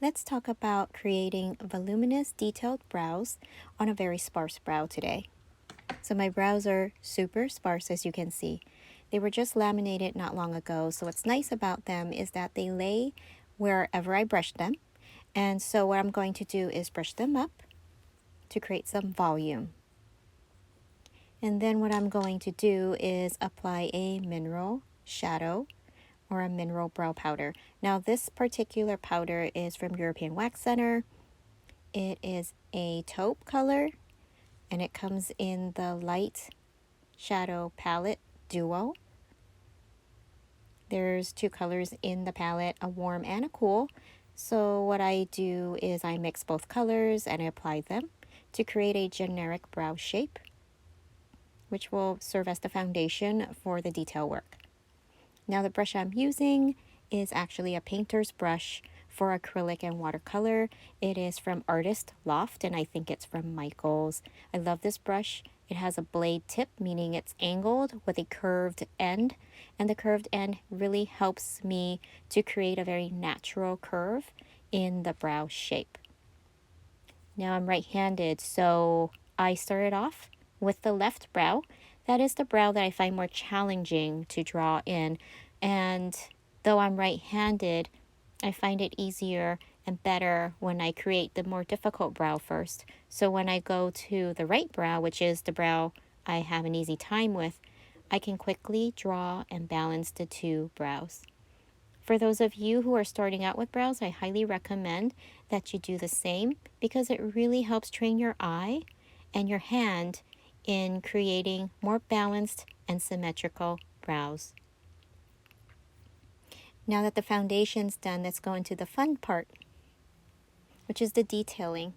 Let's talk about creating voluminous detailed brows on a very sparse brow today. So my brows are super sparse, as you can see. They were just laminated not long ago, so what's nice about them is that they lay wherever I brush them. And so what I'm going to do is brush them up to create some volume. And then what I'm going to do is apply a mineral shadow or a mineral brow powder. Now this particular powder is from European Wax Center. It is a taupe color and it comes in the light shadow palette duo. There's two colors in the palette, a warm and a cool. So what I do is I mix both colors and I apply them to create a generic brow shape, which will serve as the foundation for the detail work. Now the brush I'm using is actually a painter's brush for acrylic and watercolor. It is from Artist Loft and I think it's from Michaels. I love this brush. It has a blade tip, meaning it's angled with a curved end, and the curved end really helps me to create a very natural curve in the brow shape. Now I'm right-handed, so I started off with the left brow. That is the brow that I find more challenging to draw in, and though I'm right-handed, I find it easier and better when I create the more difficult brow first. So when I go to the right brow, which is the brow I have an easy time with, I can quickly draw and balance the two brows. For those of you who are starting out with brows, I highly recommend that you do the same because it really helps train your eye and your hand in creating more balanced and symmetrical brows. Now that the foundation's done, let's go into the fun part, which is the detailing.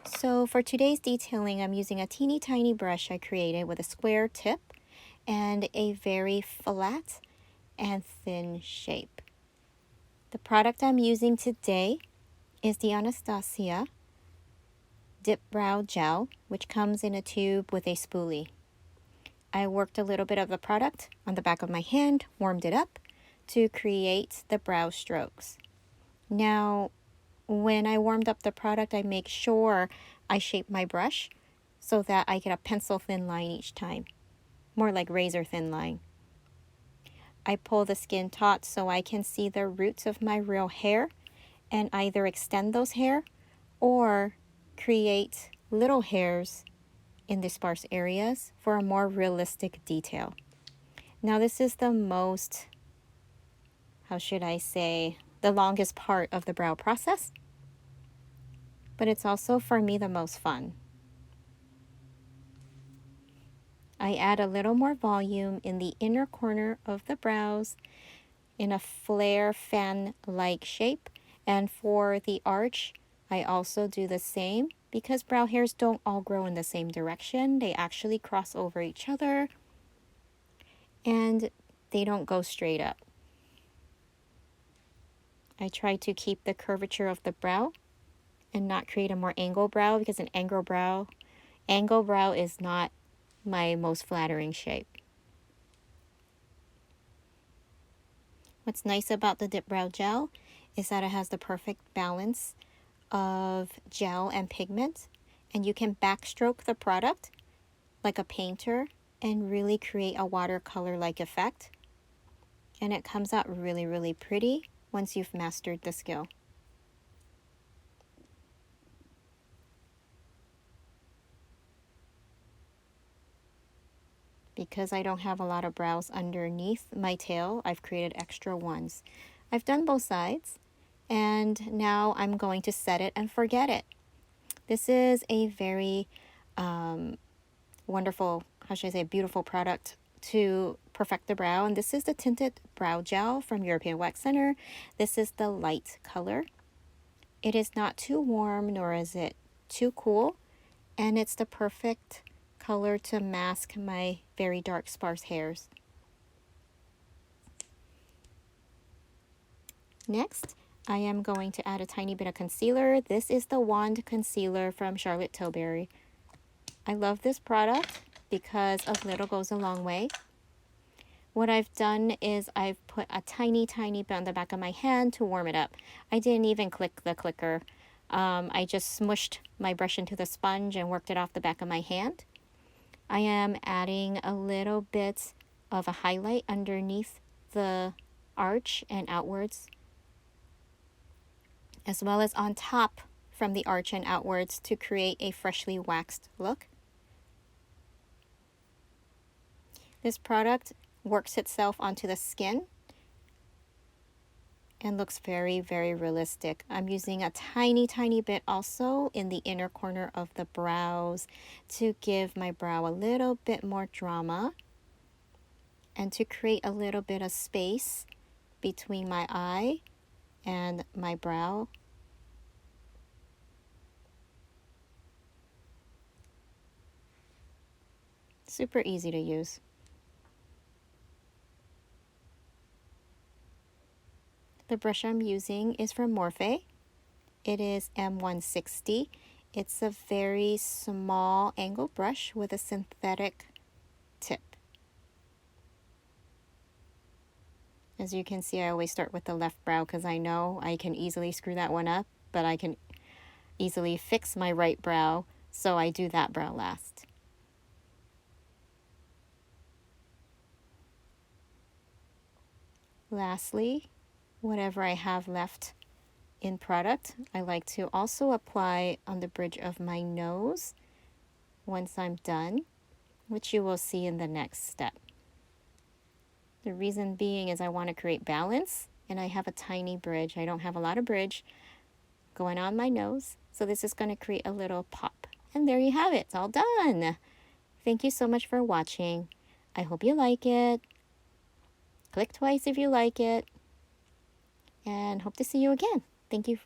So for today's detailing, I'm using a teeny tiny brush I created with a square tip and a very flat and thin shape. The product I'm using today is the Anastasia Dipbrow Gel, which comes in a tube with a spoolie. I worked a little bit of the product on the back of my hand, warmed it up to create the brow strokes. Now, when I warmed up the product, I make sure I shape my brush so that I get a pencil thin line each time, more like razor thin line. I pull the skin taut so I can see the roots of my real hair and either extend those hair or create little hairs in the sparse areas for a more realistic detail. Now this is the most, how should I say, the longest part of the brow process, but it's also for me the most fun. I add a little more volume in the inner corner of the brows in a flare fan-like shape, and for the arch I also do the same because brow hairs don't all grow in the same direction. They actually cross over each other and they don't go straight up. I try to keep the curvature of the brow and not create a more angled brow because an angled brow is not my most flattering shape. What's nice about the Dipbrow Gel is that it has the perfect balance of gel and pigment, and you can backstroke the product like a painter and really create a watercolor-like effect. And it comes out really, really pretty once you've mastered the skill. Because I don't have a lot of brows underneath my tail, I've created extra ones. I've done both sides, and now I'm going to set it and forget it. This is a very wonderful, how should I say, beautiful product to perfect the brow, and this is the Tinted Brow Gel from European Wax Center. This is the light color. It is not too warm, nor is it too cool, and it's the perfect color to mask my very dark sparse hairs. Next, I am going to add a tiny bit of concealer. This is the Wand Concealer from Charlotte Tilbury. I love this product because a little goes a long way. What I've done is I've put a tiny bit on the back of my hand to warm it up. I didn't even click the clicker. I just smushed my brush into the sponge and worked it off the back of my hand. I am adding a little bit of a highlight underneath the arch and outwards, as well as on top from the arch and outwards to create a freshly waxed look. This product works itself onto the skin and looks very realistic. I'm using a tiny bit also in the inner corner of the brows to give my brow a little bit more drama and to create a little bit of space between my eye and my brow. Super easy to use. The brush I'm using is from Morphe. It is M160. It's a very small angle brush with a synthetic tip. As you can see, I always start with the left brow because I know I can easily screw that one up, but I can easily fix my right brow, so I do that brow last. Lastly, whatever I have left in product, I like to also apply on the bridge of my nose once I'm done, which you will see in the next step. The reason being is I want to create balance, and I have a tiny bridge. I don't have a lot of bridge going on my nose, so this is going to create a little pop. And there you have it. It's all done. Thank you so much for watching. I hope you like it. Click twice if you like it. And hope to see you again. Thank you